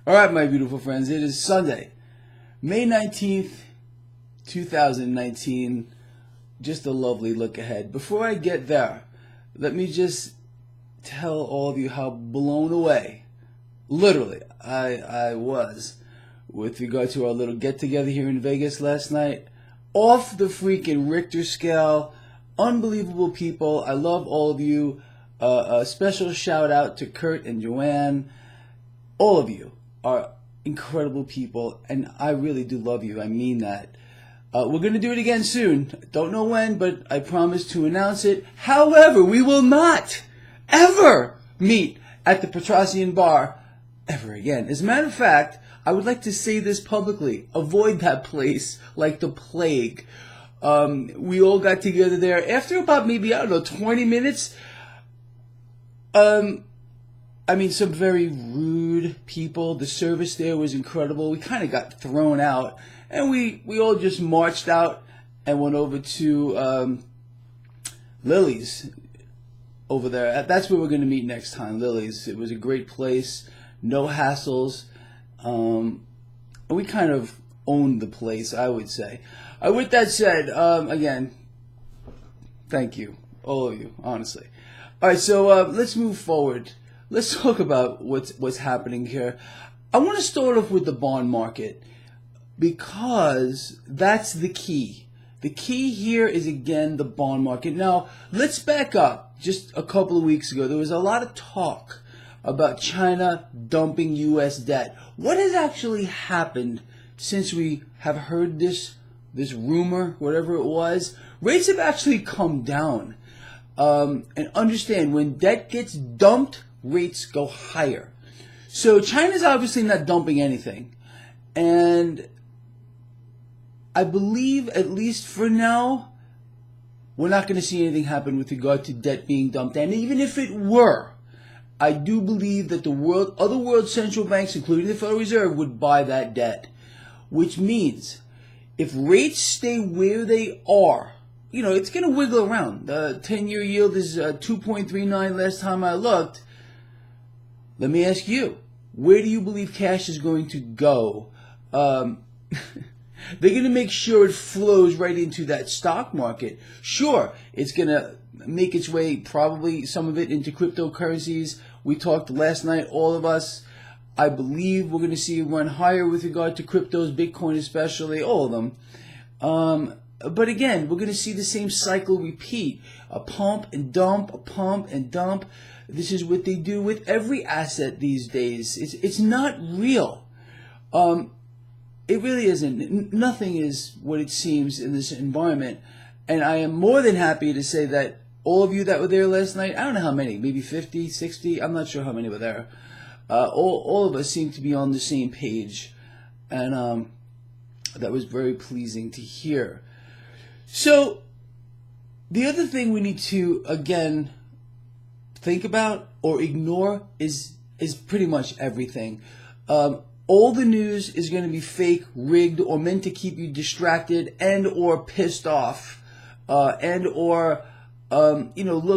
All right, my beautiful friends, it is Sunday, May 19th, 2019. Just a lovely look ahead. Before I get there, let me just tell all of you how blown away, literally, I was with regard to our little get-together here in Vegas last night. Off the freaking Richter scale. Unbelievable people. I love all of you. A special shout out to Kurt and Joanne. All of you are incredible people, and I really do love you. I mean that. We're going to do it again soon. Don't know when, but I promise to announce it. However, we will not ever meet at the Petrosian Bar ever again. As a matter of fact, I would like to say this publicly. Avoid that place like the plague. We all got together there after about maybe, 20 minutes. Some very rude people. The service there was incredible. We kind of got thrown out, and we all just marched out and went over to Lily's over there. That's where we're going to meet next time, Lily's. It was a great place, no hassles. We kind of owned the place, I would say. With that said, again, thank you, all of you, honestly. All right, so let's move forward. Let's talk about what's happening here. I want to start off with the bond market because that's the key. The key here is, again, the bond market. Now, let's back up. Just a couple of weeks ago, there was a lot of talk about China dumping U.S. debt. What has actually happened since we have heard this rumor, whatever it was? Rates have actually come down. And understand, when debt gets dumped, rates go higher. So China's obviously not dumping anything. And I believe, at least for now, we're not going to see anything happen with regard to debt being dumped. And even if it were, I do believe that other world central banks, including the Federal Reserve, would buy that debt. Which means, if rates stay where they are, it's going to wiggle around. The 10-year yield is 2.39 last time I looked. Let me ask you, where do you believe cash is going to go? They're going to make sure it flows right into that stock market. Sure, it's going to make its way, probably some of it, into cryptocurrencies. We talked last night, all of us. I believe we're going to see it run higher with regard to cryptos, Bitcoin especially, all of them. But again, we're going to see the same cycle repeat. A pump and dump, a pump and dump. This is what they do with every asset these days. It's not real. It really isn't. Nothing is what it seems in this environment. And I am more than happy to say that all of you that were there last night, I don't know how many, maybe 50, 60, I'm not sure how many were there. All of us seem to be on the same page. And that was very pleasing to hear. So, the other thing we need to, again, think about or ignore is pretty much everything. All the news is going to be fake, rigged, or meant to keep you distracted and or pissed off. Look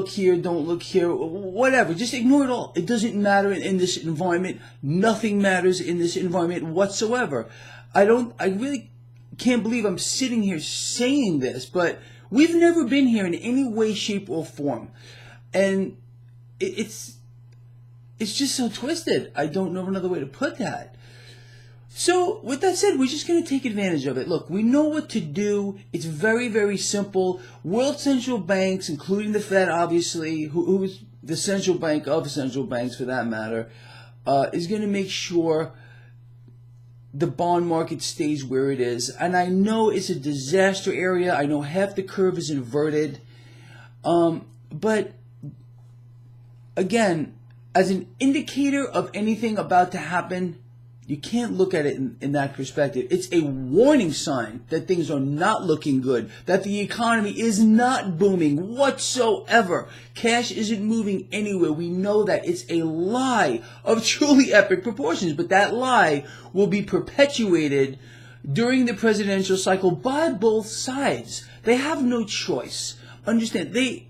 here, don't look here, whatever. Just ignore it all. It doesn't matter in this environment. Nothing matters in this environment whatsoever. I really can't believe I'm sitting here saying this, but we've never been here in any way, shape, or form. And it's just so twisted. I don't know another way to put that. So, with that said, we're just going to take advantage of it. Look, we know what to do. It's very, very simple. World central banks, including the Fed, obviously, who is the central bank of central banks for that matter, is going to make sure the bond market stays where it is. And I know it's a disaster area. I know half the curve is inverted. But, again, as an indicator of anything about to happen, you can't look at it in that perspective. It's a warning sign that things are not looking good, that the economy is not booming whatsoever. Cash isn't moving anywhere. We know that. It's a lie of truly epic proportions, but that lie will be perpetuated during the presidential cycle by both sides. They have no choice. Understand, they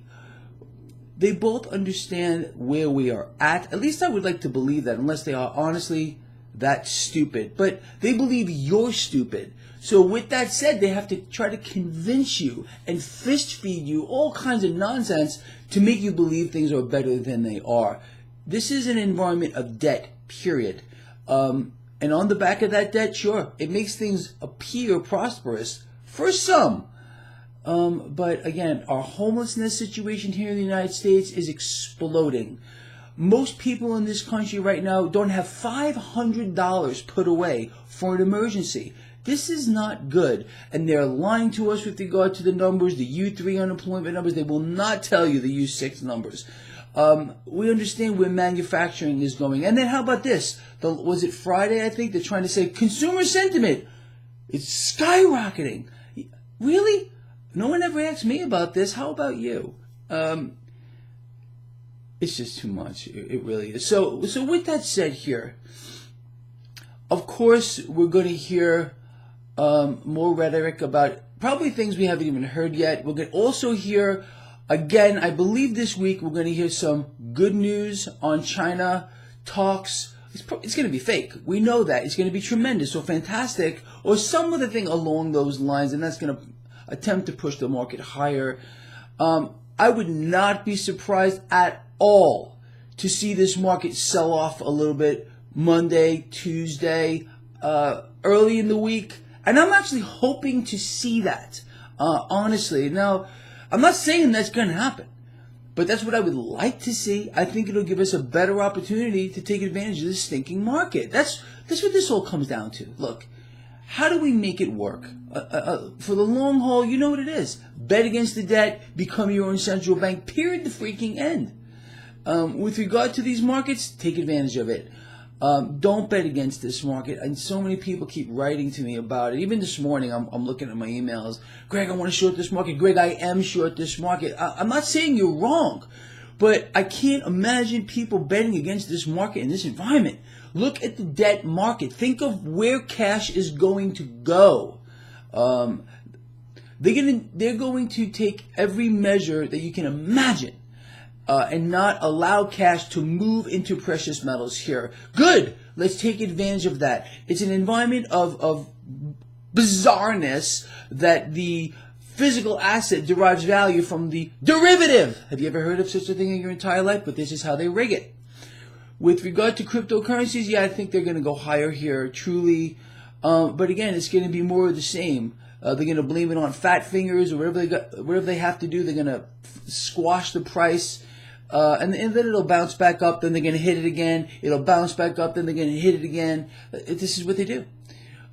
both understand where we are at. At least I would like to believe that, unless they are honestly that stupid, but they believe you're stupid. So with that said, they have to try to convince you and fist feed you all kinds of nonsense to make you believe things are better than they are. This is an environment of debt, period. And on the back of that debt, sure, it makes things appear prosperous for some. But again, our homelessness situation here in the United States is exploding. Most people in this country right now don't have $500 put away for an emergency. This is not good. And they're lying to us with regard to the numbers, the U3 unemployment numbers. They will not tell you the U6 numbers. We understand where manufacturing is going. And then how about this? Was it Friday, I think? They're trying to say consumer sentiment. It's skyrocketing. Really? No one ever asked me about this. How about you? It's just too much. It really is. So with that said here, of course, we're going to hear more rhetoric about probably things we haven't even heard yet. We're going to also hear, again, I believe this week, we're going to hear some good news on China talks. It's going to be fake. We know that. It's going to be tremendous or fantastic or some other thing along those lines, and that's going to attempt to push the market higher. I would not be surprised at all to see this market sell off a little bit Monday, Tuesday, early in the week. And I'm actually hoping to see that, honestly. Now, I'm not saying that's going to happen, but that's what I would like to see. I think it'll give us a better opportunity to take advantage of this stinking market. That's what this all comes down to. Look, how do we make it work? For the long haul, you know what it is. Bet against the debt, become your own central bank, period, the freaking end. With regard to these markets, take advantage of it. Don't bet against this market. And so many people keep writing to me about it. Even this morning, I'm looking at my emails. Greg, I want to short this market. Greg, I am short this market. I'm not saying you're wrong, but I can't imagine people betting against this market in this environment. Look at the debt market. Think of where cash is going to go. They're going to take every measure that you can imagine and not allow cash to move into precious metals here. Good. Let's take advantage of that. It's an environment of bizarreness that the physical asset derives value from the derivative. Have you ever heard of such a thing in your entire life? But this is how they rig it. With regard to cryptocurrencies, yeah, I think they're going to go higher here, truly. But again, it's going to be more of the same. They're going to blame it on fat fingers or whatever they have to do. They're going to squash the price, and then it'll bounce back up. Then they're going to hit it again. It'll bounce back up. Then they're going to hit it again. This is what they do.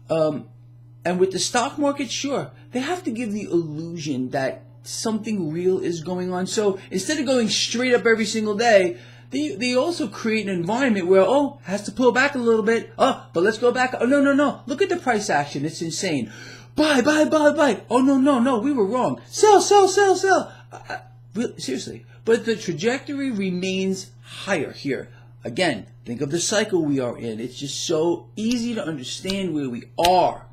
And with the stock market, sure, they have to give the illusion that something real is going on. So instead of going straight up every single day, they also create an environment where, has to pull back a little bit. But let's go back. Oh, no. Look at the price action. It's insane. Buy. Oh, no. We were wrong. Sell. Seriously. But the trajectory remains higher here. Again, think of the cycle we are in. It's just so easy to understand where we are.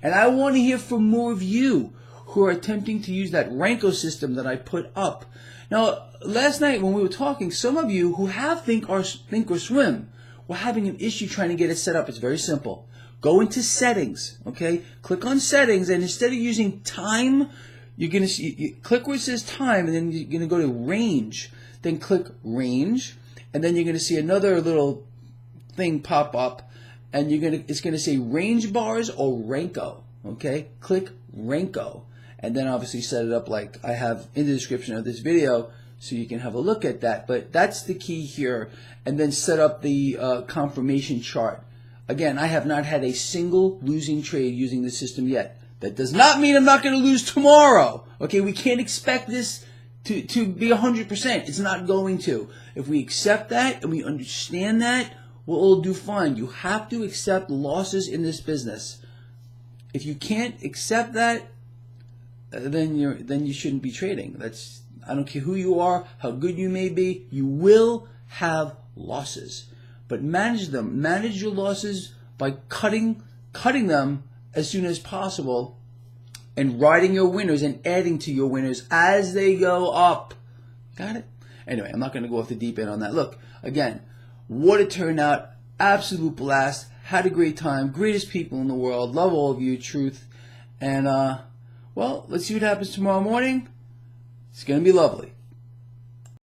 And I want to hear from more of you who are attempting to use that Renko system that I put up. Now, last night when we were talking, some of you who have Think or Swim were having an issue trying to get it set up. It's very simple. Go into settings, okay? Click on settings, and instead of using time, you're going to see, you click where it says time, and then you're going to go to range. Then click range, and then you're going to see another little thing pop up, and it's going to say range bars or Renko, okay? Click Renko. And then obviously set it up like I have in the description of this video so you can have a look at that. But that's the key here. And then set up the confirmation chart. Again, I have not had a single losing trade using the system yet. That does not mean I'm not going to lose tomorrow. Okay, we can't expect this to be 100%. It's not going to. If we accept that and we understand that, we'll all do fine. You have to accept losses in this business. If you can't accept that, then you shouldn't be trading. I don't care who you are, how good you may be, you will have losses. But manage them. Manage your losses by cutting them as soon as possible and riding your winners and adding to your winners as they go up. Got it? Anyway, I'm not going to go off the deep end on that. Look, again, what a turnout. Absolute blast. Had a great time. Greatest people in the world. Love all of you, truth. And, well, let's see what happens tomorrow morning. It's going to be lovely.